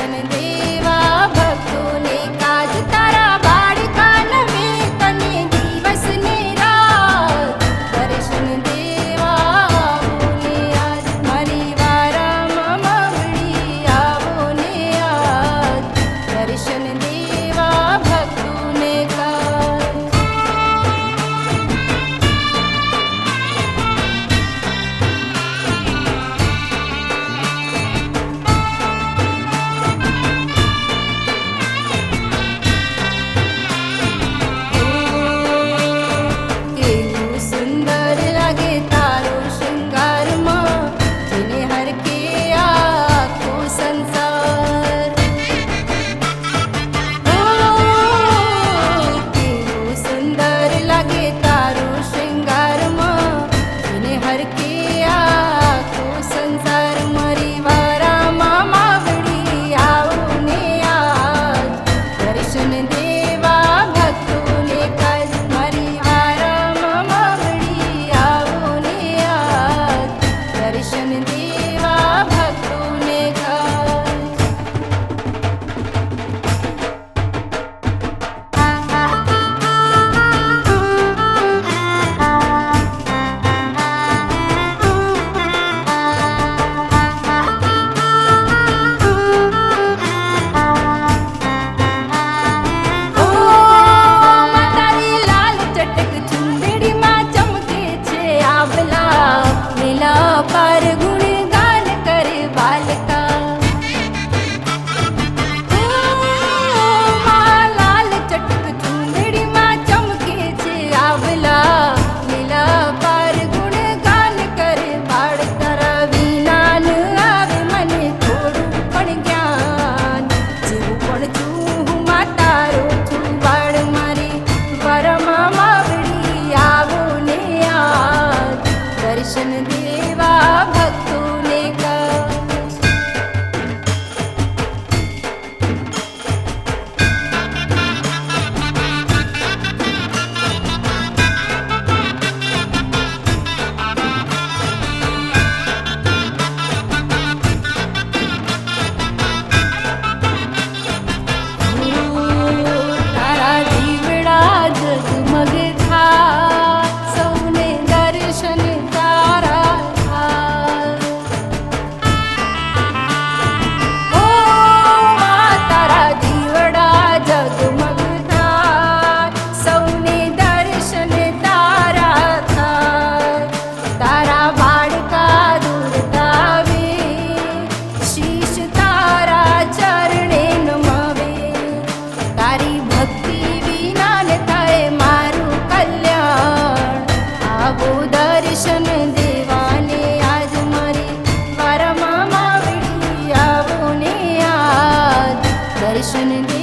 દર્શન દેવા ભક્તોને કાજ તારા બાળકા નમે તને દિવસ ને રાત દર્શન દેવા આવો ને આજ મારી વારામાં મવડી આવો ને આજ દર્શન દેવા ભક્તોને કાજ કેવું સુંદર લાગે તારો શૃંગારમાં જેને હરકે આખો સંસાર કેવું સુંદર લાગે તારો શૃંગારમાં જેને હરકે આખો સંસાર મારી વારામાં માવડી આવો ને આજ દર્શન દેવા ભક્તોને કાજ મારી વારામાં માવડી આવો ને આજ દર્શન દેવા ભક્તોને કાજ તારી લાલ ચટક ચુંદડીમાં ચમકે છે આંબલા લીલા પર ગુણગાન કરે બાલકા લાલ ચટક ચુંદડીમાં ચમકે છે આંબલા લીલા પર ગુણગાન કરે બાળકા વિના ન આવે મને થોડું પણ જ્ઞાન જેવું પણ છું હું તારો છું બાળ મારી વરમાં માવડી આવો ને આજ દર્શન દેવા ભક્તોને કાજ તારા દીવડા જગમગ થાય સૌને દર્શન તારા થાય તારા દીવડા જગમગ થાય સૌને દર્શન તારા થાય તારા બાળકા દૂરતા આવે શીશ તારા ચરણે નમાવે તારી ભક્તિ વિના ન થાય મારું કલ્યાણ આવો દર્શન દેવાને આજ મારી વારામાં માવડી આવો ને આજ દર્શન દે